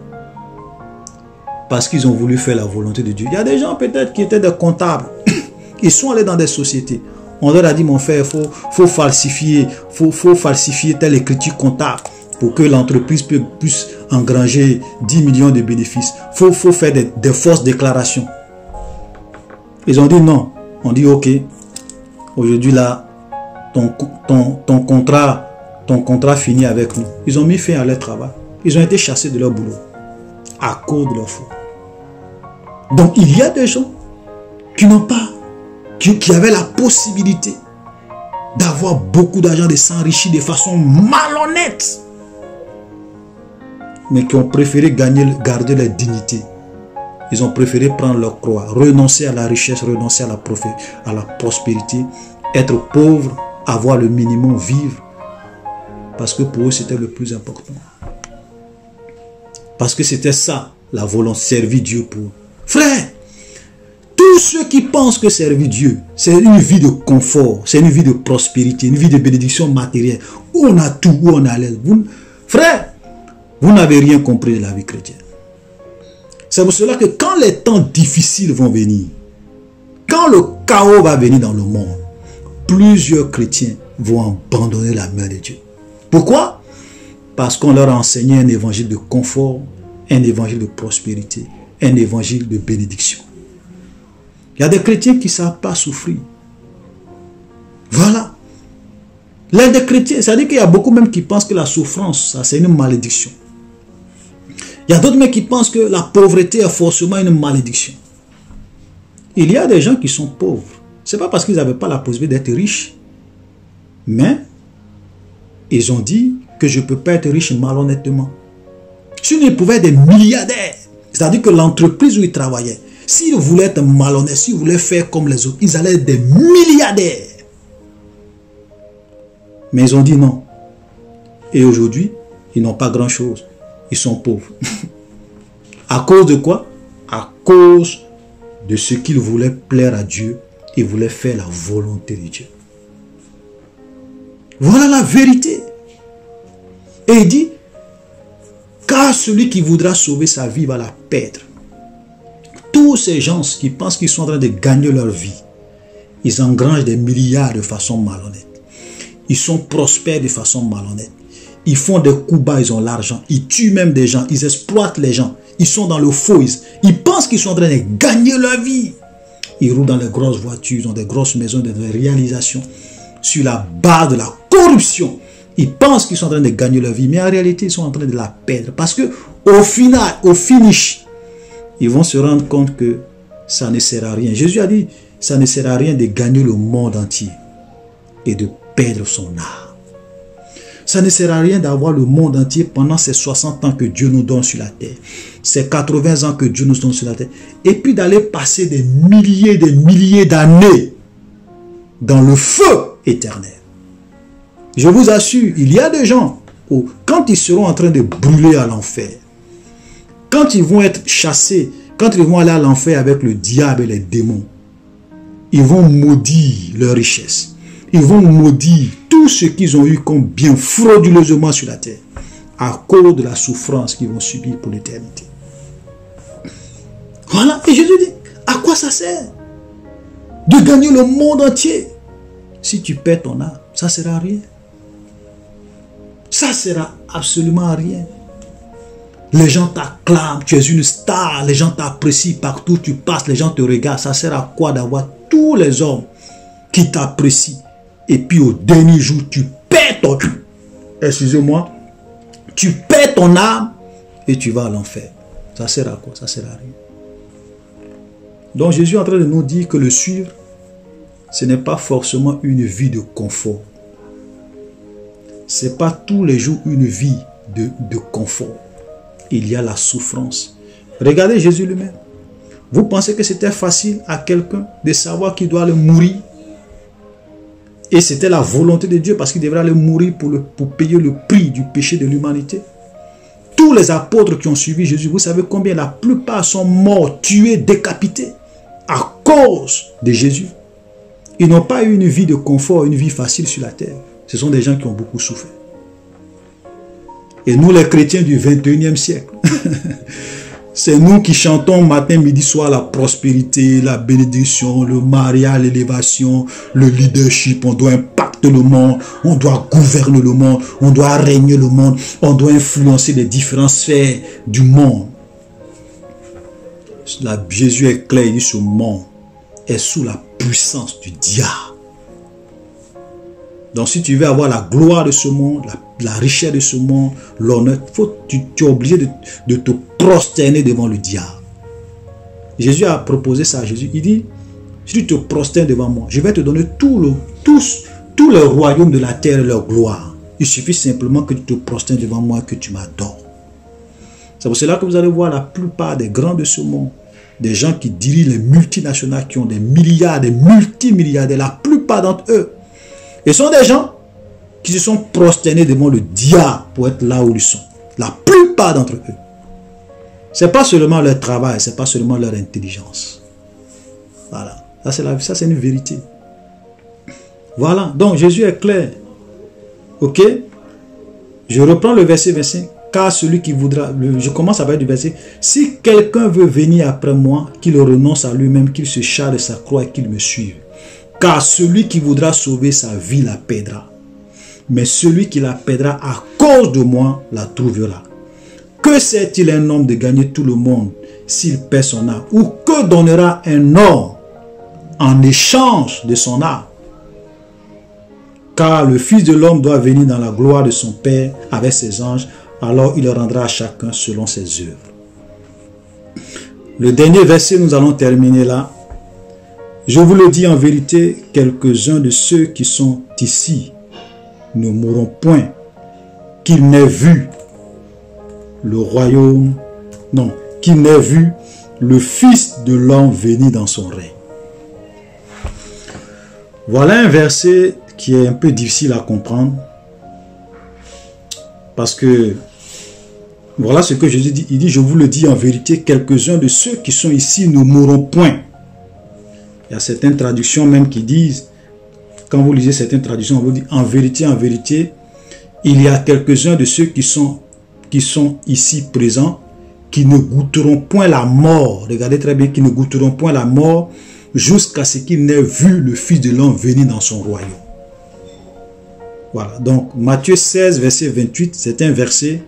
parce qu'ils ont voulu faire la volonté de Dieu. Il y a des gens peut-être qui étaient des comptables. Ils sont allés dans des sociétés. On leur a dit, mon frère, faut falsifier telle écriture comptable pour que l'entreprise puisse engranger 10 millions de bénéfices. Faut faire des fausses déclarations. Ils ont dit non. On dit ok. Aujourd'hui là, ton contrat finit avec nous. Ils ont mis fin à leur travail. Ils ont été chassés de leur boulot à cause de leur foi. Donc il y a des gens qui n'ont pas, qui avaient la possibilité d'avoir beaucoup d'argent, de s'enrichir de façon malhonnête, mais qui ont préféré garder leur dignité. Ils ont préféré prendre leur croix, renoncer à la richesse, renoncer à la prospérité, être pauvre, avoir le minimum, vivre, parce que pour eux c'était le plus important. Parce que c'était ça, la volonté, servir Dieu pour eux. Frère, tous ceux qui pensent que servir Dieu, c'est une vie de confort, c'est une vie de prospérité, une vie de bénédiction matérielle, où on a tout, où on a l'aise. Frère, vous n'avez rien compris de la vie chrétienne. C'est pour cela que quand les temps difficiles vont venir, quand le chaos va venir dans le monde, plusieurs chrétiens vont abandonner la main de Dieu. Pourquoi? Parce qu'on leur a enseigné un évangile de confort, un évangile de prospérité, un évangile de bénédiction. Il y a des chrétiens qui ne savent pas souffrir. Voilà. L'un des chrétiens, c'est-à-dire qu'il y a beaucoup même qui pensent que la souffrance, ça c'est une malédiction. Il y a d'autres même qui pensent que la pauvreté est forcément une malédiction. Il y a des gens qui sont pauvres. Ce n'est pas parce qu'ils n'avaient pas la possibilité d'être riches. Mais ils ont dit que je ne peux pas être riche malhonnêtement. S'ils pouvaient être des milliardaires, c'est-à-dire que l'entreprise où ils travaillaient, s'ils voulaient être malhonnêtes, s'ils voulaient faire comme les autres, ils allaient être des milliardaires. Mais ils ont dit non. Et aujourd'hui, ils n'ont pas grand-chose. Ils sont pauvres. À cause de quoi? À cause de ce qu'ils voulaient plaire à Dieu. Ils voulaient faire la volonté de Dieu. Voilà la vérité. Et il dit, car celui qui voudra sauver sa vie va la perdre. Tous ces gens qui pensent qu'ils sont en train de gagner leur vie, ils engrangent des milliards de façon malhonnête. Ils sont prospères de façon malhonnête. Ils font des coups bas, ils ont l'argent. Ils tuent même des gens, ils exploitent les gens. Ils sont dans le faux. Ils pensent qu'ils sont en train de gagner leur vie. Ils roulent dans les grosses voitures, ils ont des grosses maisons, des réalisations. Sur la base de la corruption. Ils pensent qu'ils sont en train de gagner leur vie, mais en réalité, ils sont en train de la perdre. Parce que au final, au finish, ils vont se rendre compte que ça ne sert à rien. Jésus a dit, ça ne sert à rien de gagner le monde entier et de perdre son âme. Ça ne sert à rien d'avoir le monde entier pendant ces 60 ans que Dieu nous donne sur la terre. Ces 80 ans que Dieu nous donne sur la terre. Et puis d'aller passer des milliers d'années dans le feu éternel. Je vous assure, il y a des gens où, quand ils seront en train de brûler à l'enfer, quand ils vont être chassés, quand ils vont aller à l'enfer avec le diable et les démons, ils vont maudire leur richesse. Ils vont maudire tout ce qu'ils ont eu comme bien frauduleusement sur la terre à cause de la souffrance qu'ils vont subir pour l'éternité. Voilà. Et Jésus dit, à quoi ça sert de gagner le monde entier si tu perds ton âme? Ça ne sert à rien. Ça ne sert absolument à rien. Les gens t'acclament, tu es une star, les gens t'apprécient partout, tu passes, les gens te regardent. Ça sert à quoi d'avoir tous les hommes qui t'apprécient? Et puis au dernier jour, tu perds ton âme. Excusez-moi. Tu perds ton âme et tu vas à l'enfer. Ça sert à quoi? Ça sert à rien. Donc Jésus est en train de nous dire que le suivre, ce n'est pas forcément une vie de confort. Ce n'est pas tous les jours une vie de confort. Il y a la souffrance. Regardez Jésus lui-même. Vous pensez que c'était facile à quelqu'un de savoir qu'il doit aller mourir? Et c'était la volonté de Dieu parce qu'il devrait aller mourir pour payer le prix du péché de l'humanité. tous les apôtres qui ont suivi Jésus, vous savez combien la plupart sont morts, tués, décapités à cause de Jésus. Ils n'ont pas eu une vie de confort, une vie facile sur la terre. Ce sont des gens qui ont beaucoup souffert. Et nous, les chrétiens du 21e siècle, c'est nous qui chantons matin, midi, soir la prospérité, la bénédiction, le mariage, l'élévation, le leadership. On doit impacter le monde, on doit gouverner le monde, on doit régner le monde, on doit influencer les différentes sphères du monde. Jésus est clair, il dit ce monde est sous la puissance du diable. Donc si tu veux avoir la gloire de ce monde, la richesse de ce monde, l'honneur, tu es obligé de te prosterner devant le diable. Jésus a proposé ça à Jésus. Il dit, si tu te prosternes devant moi, je vais te donner tous les royaumes de la terre et leur gloire. Il suffit simplement que tu te prosternes devant moi et que tu m'adores. C'est pour cela que vous allez voir la plupart des grands de ce monde, des gens qui dirigent les multinationales, qui ont des milliards, des multimilliardaires, la plupart d'entre eux, et sont des gens qui se sont prosternés devant le diable pour être là où ils sont. La plupart d'entre eux. Ce n'est pas seulement leur travail, ce n'est pas seulement leur intelligence. Voilà. Ça, c'est une vérité. Voilà. Donc, Jésus est clair. Ok? Je reprends le verset 25. Car celui qui voudra... Je commence à parler du verset. Si quelqu'un veut venir après moi, qu'il renonce à lui-même, qu'il se charge de sa croix et qu'il me suive. Car celui qui voudra sauver sa vie la perdra. Mais celui qui la perdra à cause de moi la trouvera. Que sert-il un homme de gagner tout le monde s'il perd son âme? Ou que donnera un homme en échange de son âme? Car le Fils de l'homme doit venir dans la gloire de son Père avec ses anges. Alors il rendra à chacun selon ses œuvres. Le dernier verset, nous allons terminer là. Je vous le dis en vérité, quelques-uns de ceux qui sont ici ne mourront point, qu'ils n'aient vu le royaume, non, qu'ils n'aient vu le Fils de l'homme venir dans son règne. Voilà un verset qui est un peu difficile à comprendre, parce que voilà ce que Jésus dit. Il dit, je vous le dis en vérité, quelques-uns de ceux qui sont ici ne mourront point. Il y a certaines traductions même qui disent, quand vous lisez certaines traductions, on vous dit en vérité, il y a quelques-uns de ceux qui sont ici présents, qui ne goûteront point la mort. Regardez très bien, qui ne goûteront point la mort jusqu'à ce qu'ils n'aient vu le Fils de l'homme venir dans son royaume. Voilà, donc Matthieu 16, verset 28, c'est un verset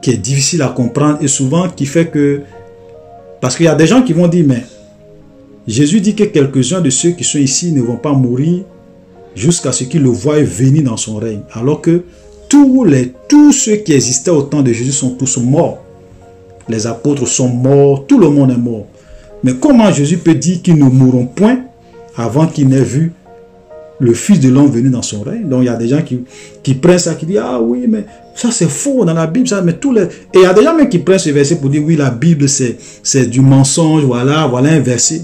qui est difficile à comprendre et souvent qui fait que, parce qu'il y a des gens qui vont dire, mais Jésus dit que quelques-uns de ceux qui sont ici ne vont pas mourir jusqu'à ce qu'ils le voient venir dans son règne. Alors que tous ceux qui existaient au temps de Jésus sont tous morts. Les apôtres sont morts, tout le monde est mort. Mais comment Jésus peut dire qu'ils ne mourront point avant qu'ils n'aient vu le Fils de l'homme venir dans son règne? Donc il y a des gens qui prennent ça, qui disent, ah oui, mais ça c'est faux dans la Bible. Ça, mais Et il y a des gens même qui prennent ce verset pour dire, oui, la Bible c'est du mensonge, voilà un verset.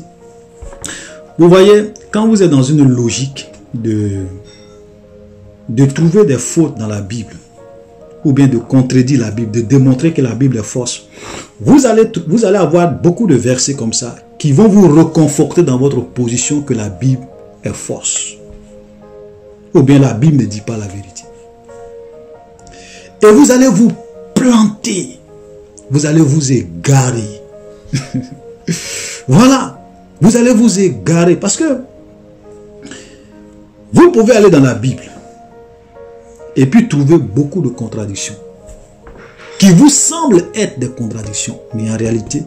Vous voyez, quand vous êtes dans une logique de trouver des fautes dans la Bible, ou bien de contredire la Bible, de démontrer que la Bible est fausse, vous allez avoir beaucoup de versets comme ça qui vont vous reconforter dans votre position que la Bible est fausse. Ou bien la Bible ne dit pas la vérité. Et vous allez vous planter. Vous allez vous égarer. Voilà. Vous allez vous égarer parce que vous pouvez aller dans la Bible et puis trouver beaucoup de contradictions qui vous semblent être des contradictions, mais en réalité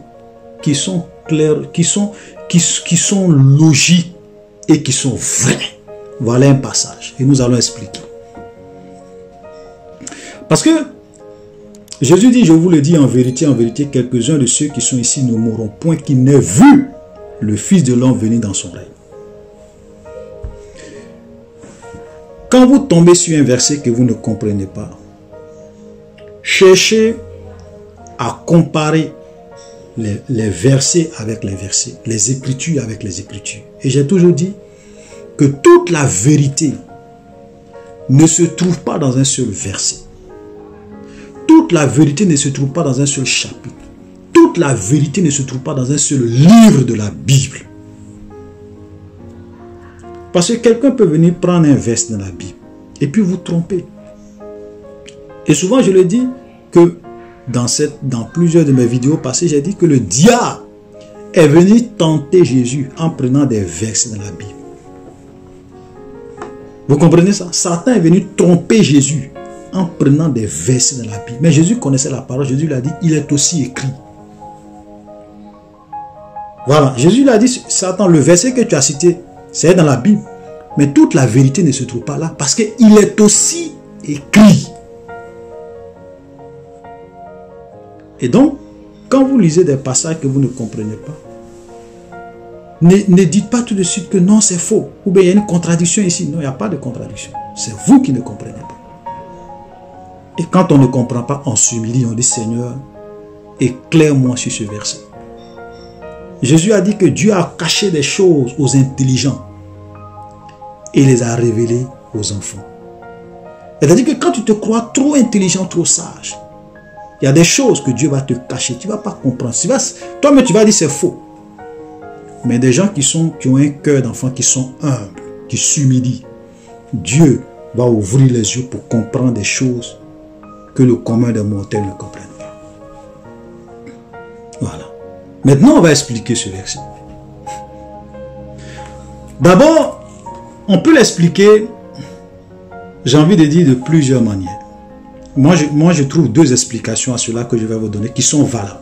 qui sont claires, qui sont logiques et qui sont vraies. Voilà un passage et nous allons expliquer. Parce que Jésus dit, je vous le dis en vérité, quelques-uns de ceux qui sont ici ne mourront point qu'ils n'aient vu le Fils de l'homme venir dans son règne. Quand vous tombez sur un verset que vous ne comprenez pas, cherchez à comparer les versets avec les versets, les Écritures avec les Écritures. Et j'ai toujours dit que toute la vérité ne se trouve pas dans un seul verset. toute la vérité ne se trouve pas dans un seul chapitre. Toute la vérité ne se trouve pas dans un seul livre de la Bible. Parce que quelqu'un peut venir prendre un verset dans la Bible et puis vous tromper. Et souvent je le dis que dans plusieurs de mes vidéos passées, j'ai dit que le diable est venu tenter Jésus en prenant des versets dans la Bible. Vous comprenez ça? Satan est venu tromper Jésus en prenant des versets dans la Bible. Mais Jésus connaissait la parole. Jésus lui a dit, il est aussi écrit. Voilà. Jésus lui a dit, Satan, le verset que tu as cité, c'est dans la Bible. Mais toute la vérité ne se trouve pas là. Parce qu'il est aussi écrit. Et donc, quand vous lisez des passages que vous ne comprenez pas, ne dites pas tout de suite que non, c'est faux. Ou bien il y a une contradiction ici. Non, il n'y a pas de contradiction. C'est vous qui ne comprenez pas. Et quand on ne comprend pas, on s'humilie, on dit Seigneur, éclaire-moi sur ce verset. Jésus a dit que Dieu a caché des choses aux intelligents et les a révélées aux enfants. C'est-à-dire que quand tu te crois trop intelligent, trop sage, il y a des choses que Dieu va te cacher. Tu ne vas pas comprendre. Toi-même, tu vas dire c'est faux. Mais des gens qui ont un cœur d'enfant, qui sont humbles, qui s'humilient, Dieu va ouvrir les yeux pour comprendre des choses que le commun des mortels ne comprennent pas. Voilà. Maintenant, on va expliquer ce verset. D'abord, on peut l'expliquer, j'ai envie de dire, de plusieurs manières. Moi, je trouve deux explications à cela que je vais vous donner qui sont valables.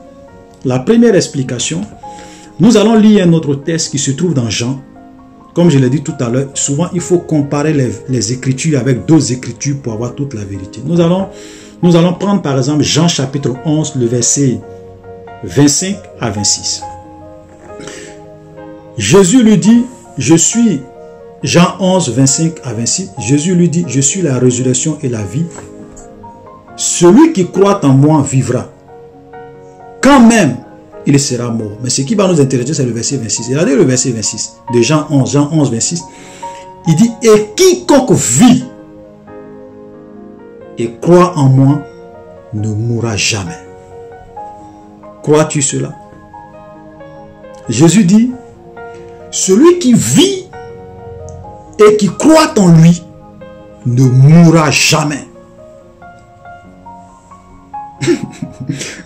La première explication, nous allons lire un autre texte qui se trouve dans Jean. Comme je l'ai dit tout à l'heure, souvent il faut comparer les écritures avec d'autres écritures pour avoir toute la vérité. Nous allons prendre par exemple Jean chapitre 11, le verset 25 à 26. Jésus lui dit, je suis, Jean 11, 25 à 26, Jésus lui dit, je suis la résurrection et la vie. Celui qui croit en moi vivra. Quand même, il sera mort. Mais ce qui va nous intéresser, c'est le verset 26. Regardez le verset 26 de Jean 11, 26. Il dit, et quiconque vit et croit en moi ne mourra jamais. Crois-tu cela? Jésus dit, celui qui vit et qui croit en lui ne mourra jamais.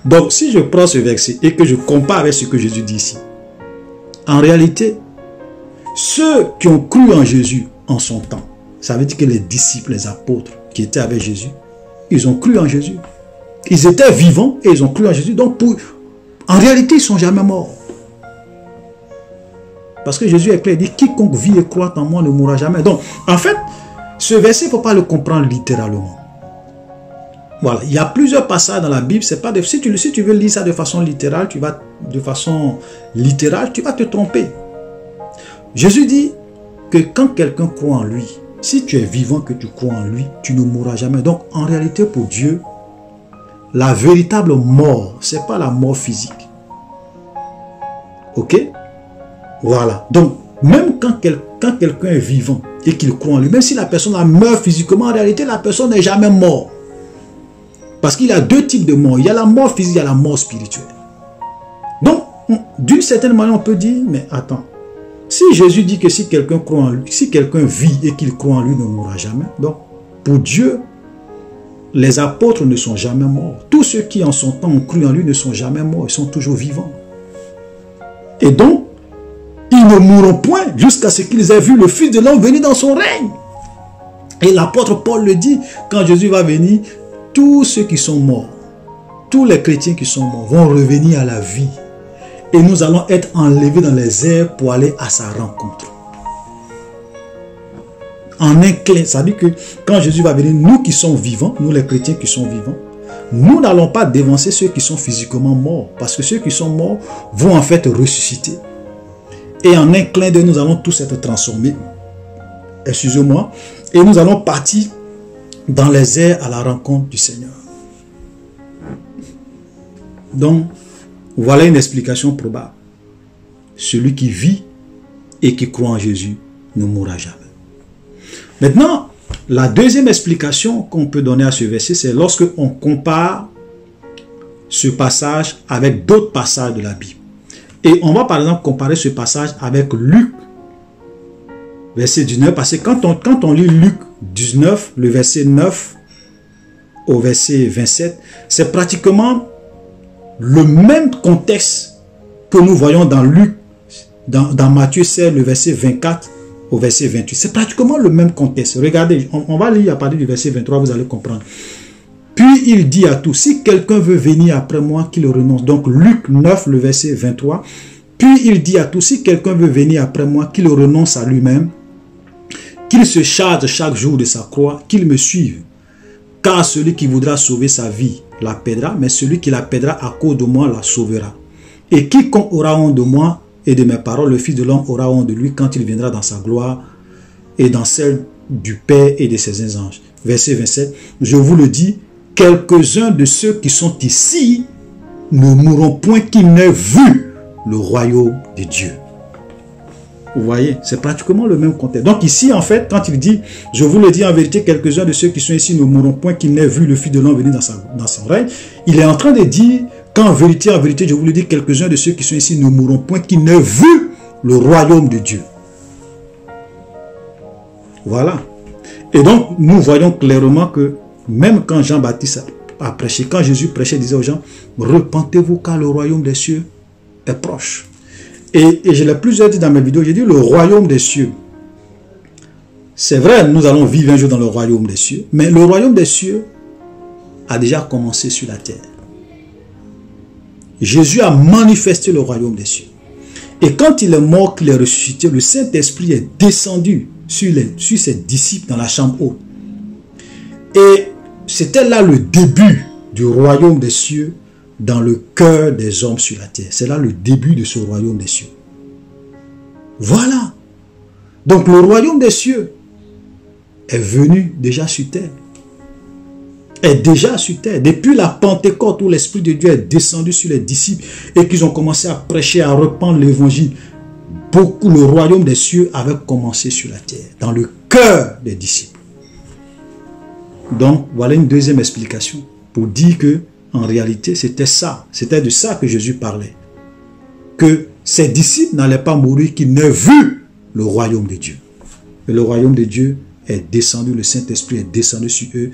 Donc, si je prends ce verset et que je compare avec ce que Jésus dit ici, en réalité, ceux qui ont cru en Jésus en son temps, ça veut dire que les disciples, les apôtres qui étaient avec Jésus, ils ont cru en Jésus. Ils étaient vivants et ils ont cru en Jésus. Donc, en réalité, ils ne sont jamais morts. Parce que Jésus est clair, il dit, quiconque vit et croit en moi ne mourra jamais. Donc, en fait, ce verset, il ne faut pas le comprendre littéralement. Voilà, il y a plusieurs passages dans la Bible. C'est pas si tu veux lire ça de façon littérale, tu vas te tromper. Jésus dit que quand quelqu'un croit en lui, si tu es vivant, que tu crois en lui, tu ne mourras jamais. Donc, en réalité, pour Dieu, la véritable mort, c'est pas la mort physique. Ok? Voilà. Donc, même quand quelqu'un est vivant et qu'il croit en lui, même si la personne meurt physiquement, en réalité, la personne n'est jamais morte. Parce qu'il y a deux types de mort. Il y a la mort physique, il y a la mort spirituelle. Donc, d'une certaine manière, on peut dire, mais attends, si Jésus dit que si quelqu'un croit en lui, si quelqu'un vit et qu'il croit en lui, ne mourra jamais. Donc, pour Dieu, les apôtres ne sont jamais morts. Tous ceux qui en son temps ont cru en lui ne sont jamais morts. Ils sont toujours vivants. Et donc, ils ne mourront point jusqu'à ce qu'ils aient vu le Fils de l'homme venir dans son règne. Et l'apôtre Paul le dit, quand Jésus va venir, tous ceux qui sont morts, tous les chrétiens qui sont morts vont revenir à la vie. Et nous allons être enlevés dans les airs pour aller à sa rencontre. En un clin, ça veut dire que quand Jésus va venir, nous qui sommes vivants, nous les chrétiens qui sont vivants, nous n'allons pas dévancer ceux qui sont physiquement morts. Parce que ceux qui sont morts vont en fait ressusciter. Et en un clin d'œil, nous allons tous être transformés. Excusez-moi. Et nous allons partir dans les airs à la rencontre du Seigneur. Donc, voilà une explication probable. Celui qui vit et qui croit en Jésus ne mourra jamais. Maintenant, la deuxième explication qu'on peut donner à ce verset, c'est lorsque on compare ce passage avec d'autres passages de la Bible. Et on va par exemple comparer ce passage avec Luc, verset 19, parce que quand on lit Luc 19, le verset 9 au verset 27, c'est pratiquement le même contexte que nous voyons dans Luc, dans Matthieu 16, le verset 24 au verset 28. C'est pratiquement le même contexte. Regardez, on va lire à partir du verset 23, vous allez comprendre. Puis il dit à tous, si quelqu'un veut venir après moi, qu'il renonce. Donc Luc 9, le verset 23. Puis il dit à tous, si quelqu'un veut venir après moi, qu'il renonce à lui-même, qu'il se charge chaque jour de sa croix, qu'il me suive. Car celui qui voudra sauver sa vie la perdra, mais celui qui la perdra à cause de moi la sauvera. Et quiconque aura honte de moi et de mes paroles, le Fils de l'homme aura honte de lui quand il viendra dans sa gloire et dans celle du Père et de ses anges. Verset 27, je vous le dis, quelques-uns de ceux qui sont ici ne mourront point qu'ils n'aient vu le royaume de Dieu. Vous voyez, c'est pratiquement le même contexte. Donc ici, en fait, quand il dit, je vous le dis en vérité, quelques-uns de ceux qui sont ici ne mourront point qu'ils n'aient vu le Fils de l'homme venir dans son règne, il est en train de dire qu'en vérité, je vous le dis, quelques-uns de ceux qui sont ici ne mourront point qu'ils n'aient vu le royaume de Dieu. Voilà. Et donc, nous voyons clairement que même quand Jean-Baptiste a prêché, quand Jésus prêchait, il disait aux gens, repentez-vous car le royaume des cieux est proche. Et je l'ai plusieurs dit dans mes vidéos, j'ai dit le royaume des cieux. C'est vrai, nous allons vivre un jour dans le royaume des cieux, mais le royaume des cieux a déjà commencé sur la terre. Jésus a manifesté le royaume des cieux. Et quand il est mort, qu'il est ressuscité, le Saint-Esprit est descendu sur ses disciples dans la chambre haute. Et c'était là le début du royaume des cieux dans le cœur des hommes sur la terre. C'est là le début de ce royaume des cieux. Voilà. Donc le royaume des cieux est venu déjà sur terre. Est déjà sur terre. Depuis la Pentecôte où l'Esprit de Dieu est descendu sur les disciples et qu'ils ont commencé à prêcher, à répandre l'évangile, le royaume des cieux avait commencé sur la terre, dans le cœur des disciples. Donc voilà une deuxième explication pour dire que en réalité, c'était ça. C'était de ça que Jésus parlait. Que ses disciples n'allaient pas mourir, qu'ils n'aient vu le royaume de Dieu. Et le royaume de Dieu est descendu, le Saint-Esprit est descendu sur eux.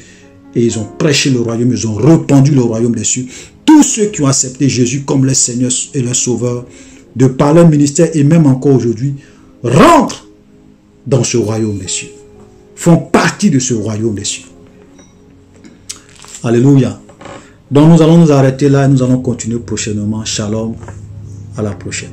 Et ils ont prêché le royaume, ils ont répandu le royaume des cieux. Tous ceux qui ont accepté Jésus comme leur Seigneur et leur Sauveur, de par leur ministère et même encore aujourd'hui, rentrent dans ce royaume des cieux. Font partie de ce royaume des cieux. Alléluia. Donc nous allons nous arrêter là et nous allons continuer prochainement. Shalom, à la prochaine.